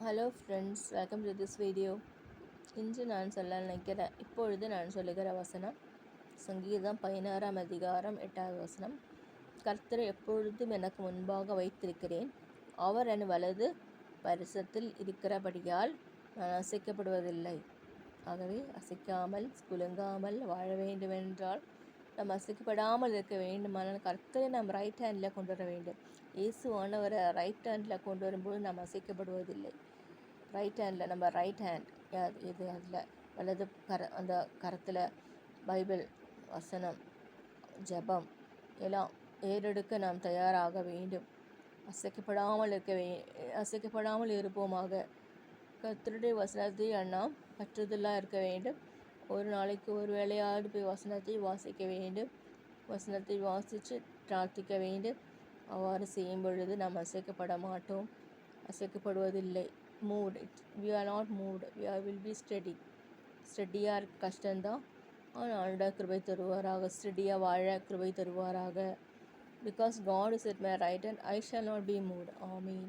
Hello friends, welcome to this video. இன்று நான் சொல்ல நினைக்கிறேன். இப்பொழுது நான் சொல்லுகிற வசனம் சங்கீதம் 16 அதிகாரம் 8வது வசனம். கர்த்தரை எப்பொழுதும் எனக்கு முன்பாக வைத்திருக்கிறேன். அவர் என் வலது பரிசத்தில் இருக்கிறபடியால் நான் அசைக்கப்படுவதில்லை. ஆகவே அசைக்காமல் குலுங்காமல் வாழ வேண்டுமென்றால் நம்ம அசைக்கப்படாமல் இருக்க வேண்டுமானால் கர்த்தரை நம்ம ரைட் ஹேண்டில் கொண்டு வர வேண்டும். இயேசுவானவரை ரைட் ஹேண்டில் கொண்டு வரும்போது நம்ம அசைக்கப்படுவதில்லை. ரைட் ஹேண்டில் நம்ம ரைட் ஹேண்ட் இது அதில் வலது அந்த கரத்தில் பைபிள் வசனம் ஜெபம் எல்லாம் ஏறெடுக்க நாம் தயாராக வேண்டும். அசைக்கப்படாமல் இருப்போமாக. கர்த்தருடைய வசனத்தை நாம் பற்றுதலாக இருக்க வேண்டும். ஒரு நாளைக்கு ஒரு வேளையாவது போய் வசனத்தை வாசிக்க வேண்டும். வசனத்தை வாசித்து பிரார்த்திக்க வேண்டும். அவ்வாறு செய்யும் பொழுது நாம் அசைக்கப்பட மாட்டோம், அசைக்கப்படுவதில்லை. we are not moved, we will be steady. ஸ்டெடியாக இருக்க கஷ்டம்தான், ஆனால் கிருபை தருவாராக. ஸ்டெடியாக வாழ கிருபை தருவாராக. Because God is at my right hand, I shall not be moved. Amen.